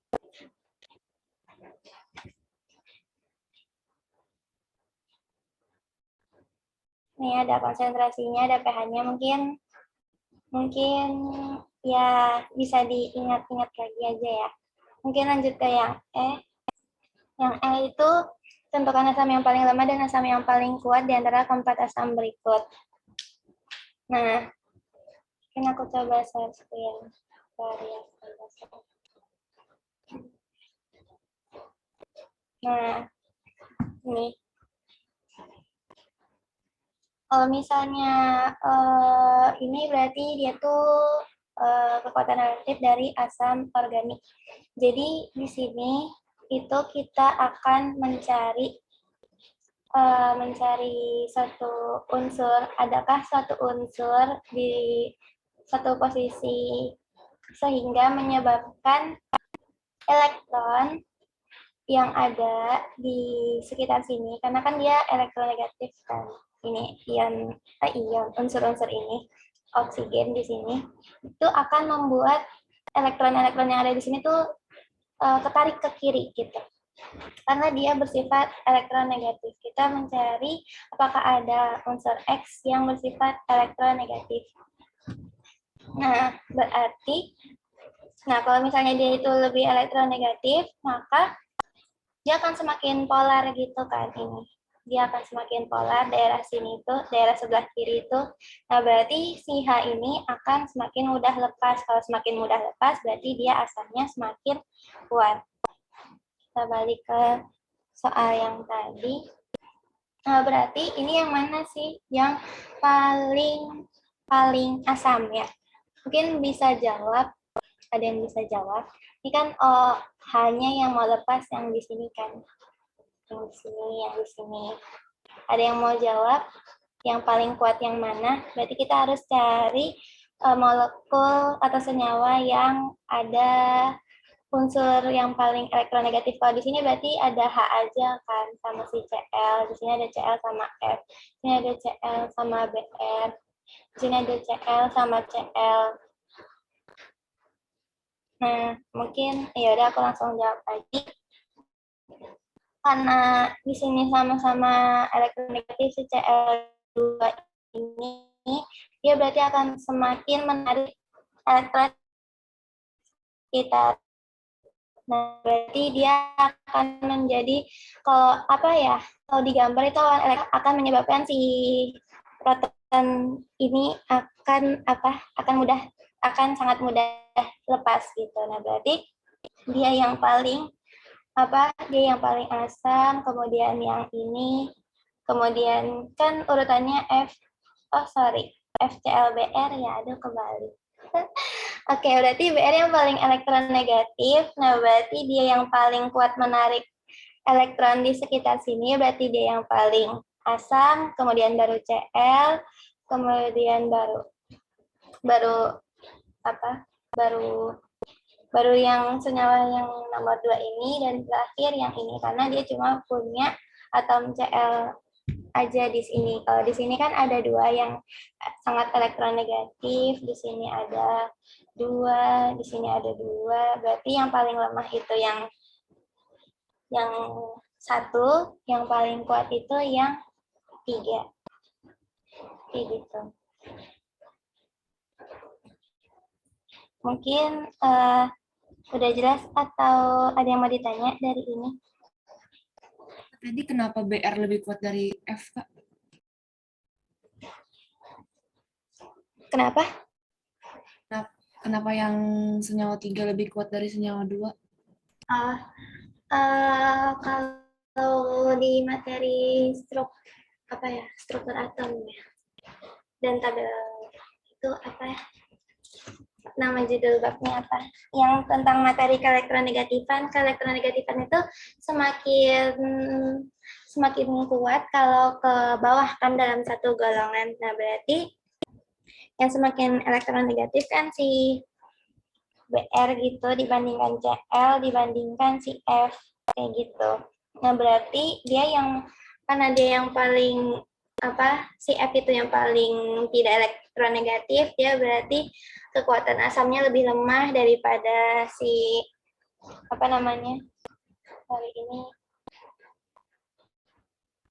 Nih ada konsentrasinya, ada pH-nya, mungkin ya bisa diingat-ingat lagi aja ya. Mungkin lanjut ke yang E. Yang E itu tentukan asam yang paling lemah dan asam yang paling kuat di antara keempat asam berikut. Nah, mungkin aku coba share screen. Nah, ini. Kalau misalnya ini berarti dia tuh kekuatan reaktif dari asam organik. Jadi di sini itu kita akan mencari mencari satu unsur, adakah suatu unsur di satu posisi sehingga menyebabkan elektron yang ada di sekitar sini, karena kan dia elektronegatif kan, ini ion, unsur-unsur ini, oksigen di sini, itu akan membuat elektron-elektron yang ada di sini tuh ketarik ke kiri gitu. Karena dia bersifat elektronegatif. Kita mencari apakah ada unsur X yang bersifat elektronegatif. Nah, berarti, kalau misalnya dia itu lebih elektronegatif, maka dia akan semakin polar gitu kan ini. Dia akan semakin polar, daerah sini itu, daerah sebelah kiri itu. Nah, berarti si H ini akan semakin mudah lepas. Kalau semakin mudah lepas, berarti dia asalnya semakin kuat. Kita balik ke soal yang tadi. Nah, berarti ini yang mana sih yang paling asam ya? Mungkin bisa jawab, ada yang bisa jawab. Ini kan hanya yang mau lepas yang di sini kan. Yang di sini, yang di sini. Ada yang mau jawab? Yang paling kuat yang mana? Berarti kita harus cari molekul atau senyawa yang ada unsur yang paling elektronegatif. Kalau di sini berarti ada H aja kan sama si Cl. Di sini ada Cl sama F. Di sini ada Cl sama Br. Di sini ada Cl sama Cl. Nah, mungkin ya udah aku langsung jawab lagi. Karena di sini sama-sama elektronegatif si Cl2 ini, dia berarti akan semakin menarik elektron kita. Nah, berarti dia akan menjadi, kalau digambar itu akan menyebabkan si proton ini akan sangat mudah lepas gitu. Nah, berarti dia yang paling asam, kemudian yang ini, kemudian kan urutannya FClBr ya, aduh kebalik. Oke, berarti Br yang paling elektronegatif. Nah, berarti dia yang paling kuat menarik elektron di sekitar sini. Berarti dia yang paling asam, kemudian baru Cl, kemudian baru yang senyawa yang nomor 2 ini, dan terakhir yang ini, karena dia cuma punya atom Cl aja di sini. Kalau di sini kan ada 2 yang sangat elektronegatif, di sini ada 2, di sini ada 2. Berarti yang paling lemah itu yang 1, yang paling kuat itu yang 3. Kayak gitu. Mungkin udah jelas atau ada yang mau ditanya dari ini? Tadi kenapa BR lebih kuat dari F, Kak? Kenapa? Kenapa yang senyawa 3 lebih kuat dari senyawa 2? Kalau di materi struktur atom ya, dan tabel itu nama judul babnya apa? Yang tentang materi keelektronegatifan itu semakin kuat kalau ke bawah kan dalam satu golongan. Nah, berarti yang semakin elektronegatif kan si Br gitu dibandingkan Cl dibandingkan si F kayak gitu. Nah, berarti karena dia yang paling si F itu yang paling tidak elektronegatif, dia berarti kekuatan asamnya lebih lemah daripada si kali ini.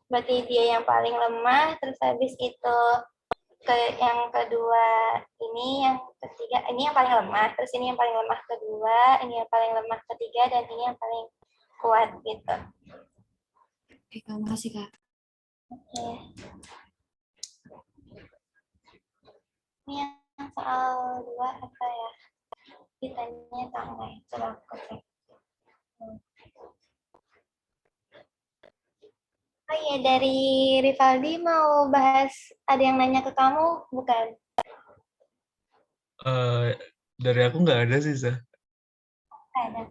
Berarti dia yang paling lemah, terus habis itu yang kedua ini, yang ketiga ini yang paling lemah, terus ini yang paling lemah kedua, ini yang paling lemah ketiga, dan ini yang paling kuat gitu. Oke, terima kasih, Kak. Oke. Ini yang soal 2 apa ya? Ditanya tanggal, coba aku cek. Oh iya, dari Rivaldi mau bahas, ada yang nanya ke kamu, bukan? Dari aku nggak ada sih, Sa. Ada.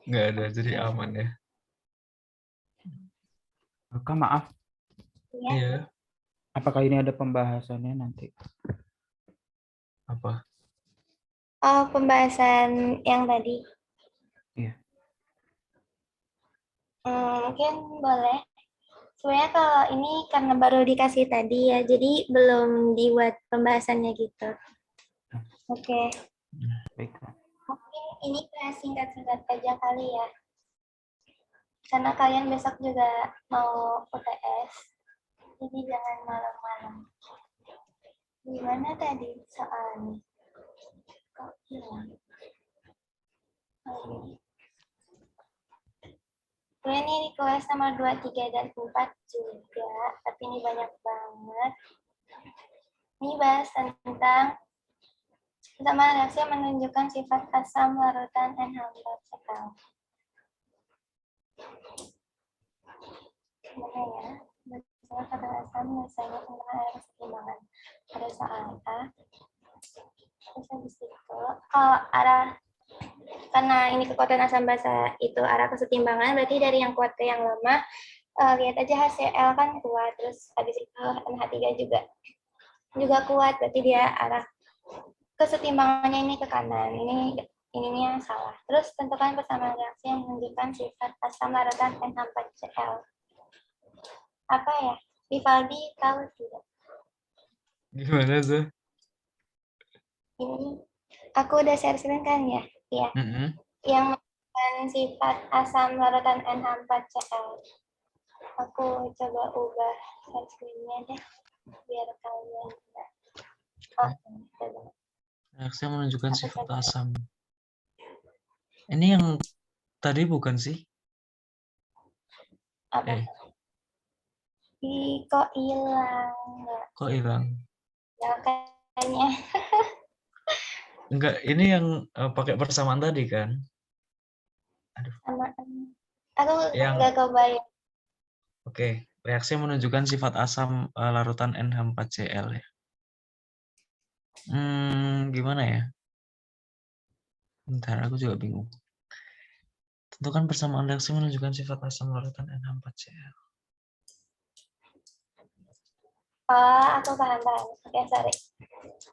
Nggak ada, jadi aman ya. Kak, maaf. Ya. Iya, Apakah ini ada pembahasannya nanti? apa? Oh, pembahasan yang tadi. Iya. Mungkin boleh. Sebenarnya kalau ini karena baru dikasih tadi ya, jadi belum dibuat pembahasannya gitu. Oke. Baiklah. Mungkin ini kayak singkat-singkat aja kali ya. Karena kalian besok juga mau UTS. Jadi jangan malam-malam. Gimana tadi soalnya? Kok hilang? Oh, ini. Ini request nomor 2, 3, dan 4 juga. Tapi ini banyak banget. Ini bahas tentang sama reaksi yang menunjukkan sifat asam larutan enhancer sekal. Gimana ya? Bersama kata asam biasanya tentang air keseimbangan. Pada soal A, terus habis itu kalau arah, karena ini kekuatan asam basa itu arah kesetimbangan, berarti dari yang kuat ke yang lemah. Lihat aja HCl kan kuat, terus habis itu NH3 juga kuat, berarti dia arah kesetimbangannya ini ke kanan. Ini yang salah. Terus tentukan persamaan reaksi yang menunjukkan sifat asam larutan NH4Cl. Apa ya? Vivaldi tahu tidak? Gimana tuh? Ini aku udah share screen kan ya? Iya. Mm-mm. Yang menunjukkan sifat asam larutan NH4Cl. Aku coba ubah share screen-nya deh biar kalian enggak. Oh, coba. Reaksi yang menunjukkan Apa sifat coba? asam. Ini yang tadi bukan sih? Apa? Kok hilang? Kok hilang? Ya kayaknya Enggak, ini yang pakai persamaan tadi kan? Aduh, sama. Aku yang nggak kebayang. oke, reaksi yang menunjukkan sifat asam larutan NH4Cl ya. Gimana ya? Bentar, aku juga bingung. Tentukan persamaan reaksi menunjukkan sifat asam larutan NH4Cl. Oh, aku paham. Oke, sorry.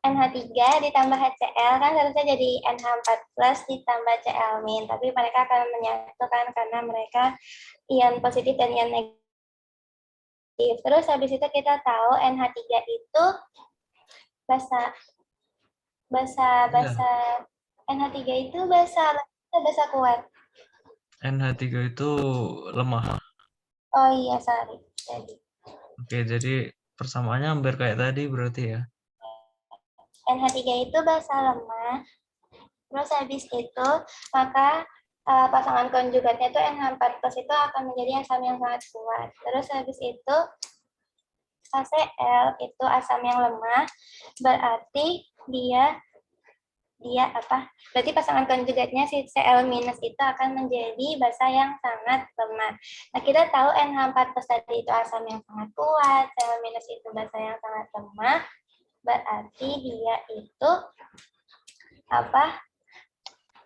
NH3 ditambah HCl kan harusnya jadi NH4 plus ditambah Cl min, tapi mereka akan menyatukan karena mereka ion positif dan ion negatif. Terus habis itu kita tahu NH3 itu basa Iya, NH3 itu basa kuat. NH3 itu lemah. Oh iya, sorry. Oke, jadi persamaannya hampir kayak tadi berarti ya. NH3 itu basa lemah. Terus habis itu maka pasangan konjugatnya itu NH4 plus itu akan menjadi asam yang sangat kuat. Terus habis itu HCl itu asam yang lemah, berarti dia apa? Berarti pasangan konjugatnya si Cl minus itu akan menjadi basa yang sangat lemah. Nah, kita tahu NH4 plus tadi itu asam yang sangat kuat, Cl minus itu basa yang sangat lemah, berarti dia itu apa?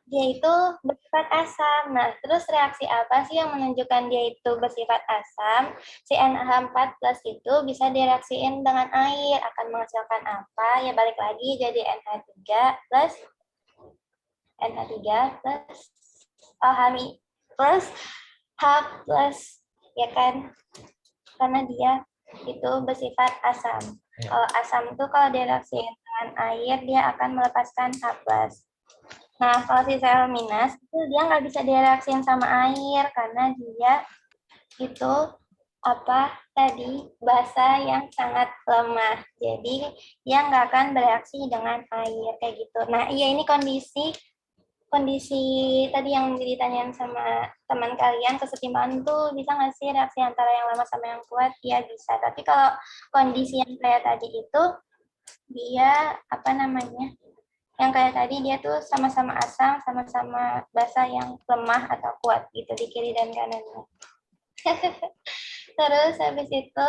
Dia itu bersifat asam. Nah, terus reaksi apa sih yang menunjukkan dia itu bersifat asam? Si NH4 plus itu bisa direaksiin dengan air. Akan menghasilkan apa? Ya balik lagi jadi NH3 plus plus H plus, ya kan? Karena dia itu bersifat asam. Ya. Kalau asam itu kalau direaksiin dengan air, dia akan melepaskan H plus. Nah, kalau si Cl minus itu dia nggak bisa direaksiin sama air karena dia itu apa tadi basa yang sangat lemah. Jadi dia nggak akan bereaksi dengan air kayak gitu. Nah, iya ini kondisi tadi yang ditanyain sama teman kalian, kesetimbangan itu bisa nggak sih reaksi antara yang lama sama yang kuat? Iya bisa. Tapi kalau kondisi yang kayak tadi itu dia apa namanya? Yang kayak tadi dia tuh sama-sama asam, sama-sama basa yang lemah atau kuat gitu di kiri dan kanannya. Terus habis itu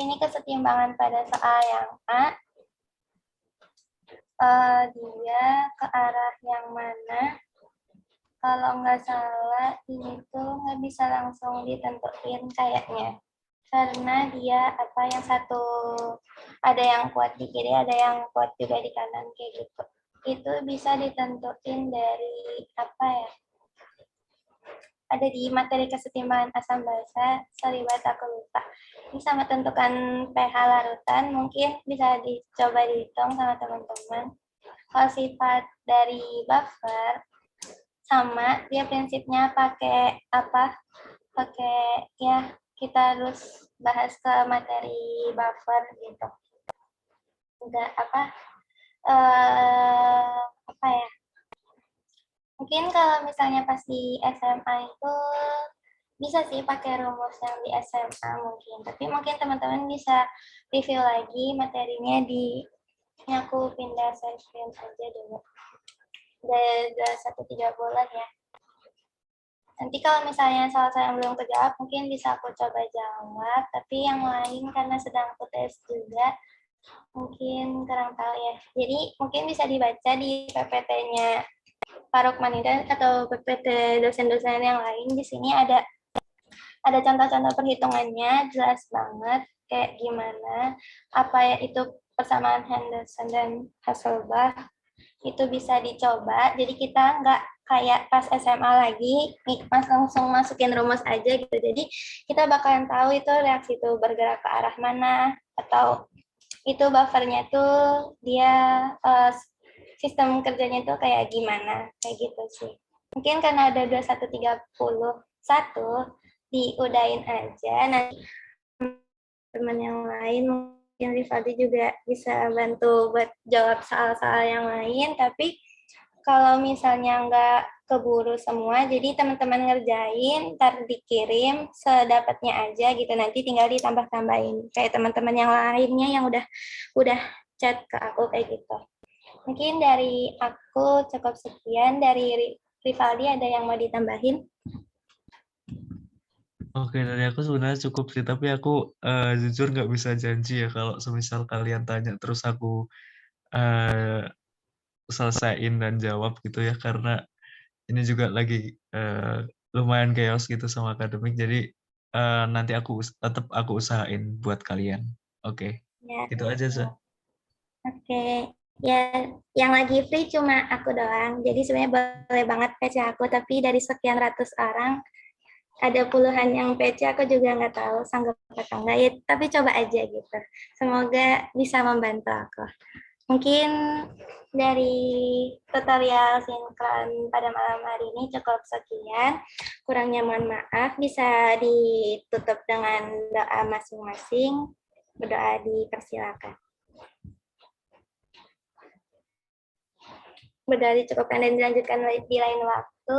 ini kesetimbangan pada soal yang A. Dia ke arah yang mana? Kalau nggak salah ini tuh nggak bisa langsung ditentuin kayaknya. karena dia yang satu ada yang kuat di kiri, ada yang kuat juga di kanan kayak gitu. Itu bisa ditentuin dari ada di materi kesetimbangan asam basa, sorry banget aku lupa. Ini sama tentukan pH larutan, mungkin bisa dicoba dihitung sama teman-teman. Kalau sifat dari buffer, sama dia prinsipnya pakai ya kita harus bahas ke materi buffer gitu. Enggak ya. Mungkin kalau misalnya pas di SMA itu bisa sih pakai rumus yang di SMA mungkin, tapi mungkin teman-teman bisa review lagi materinya di ini aku pindah share screen aja dulu. Udah 1.30 ya. Nanti kalau misalnya salah saya yang belum kejawab, mungkin bisa aku coba jawab, tapi yang lain karena sedang aku tes juga, mungkin kurang tahu ya. Jadi mungkin bisa dibaca di PPT-nya Pak Rukmanida atau PPT dosen-dosen yang lain. Di sini ada contoh-contoh perhitungannya, jelas banget kayak gimana, itu persamaan Henderson dan Hasselbalch, itu bisa dicoba. Jadi kita nggak kayak pas SMA lagi, langsung masukin rumus aja gitu. Jadi kita bakalan tahu itu reaksi itu bergerak ke arah mana, atau itu buffernya tuh dia sistem kerjanya tuh kayak gimana, kayak gitu sih. Mungkin karena ada 2131, diudahin aja. Nanti teman yang lain mungkin Rivaldi juga bisa bantu buat jawab soal-soal yang lain, tapi kalau misalnya nggak keburu semua, jadi teman-teman ngerjain, ntar dikirim sedapatnya aja gitu, nanti tinggal ditambah-tambahin kayak teman-teman yang lainnya yang udah chat ke aku kayak gitu. Mungkin dari aku cukup sekian. Dari Rivaldi ada yang mau ditambahin? Oke, dari aku sebenarnya cukup sih, tapi aku jujur nggak bisa janji ya kalau semisal kalian tanya terus aku selesaiin dan jawab gitu ya, karena ini juga lagi lumayan chaos gitu sama akademik, jadi nanti tetap aku usahain buat kalian. Oke, Ya. gitu aja sih. Oke. Ya, yang lagi free cuma aku doang. Jadi sebenarnya boleh banget PC aku, tapi dari sekian ratus orang, ada puluhan yang PC, aku juga nggak tahu sanggup atau enggak. Ya, tapi coba aja gitu. Semoga bisa membantu aku. Mungkin dari tutorial sinkron pada malam hari ini cukup sekian. Kurangnya mohon maaf. Bisa ditutup dengan doa masing-masing. Berdoa dipersilakan. Berdoa dicukupkan dan dilanjutkan di lain waktu.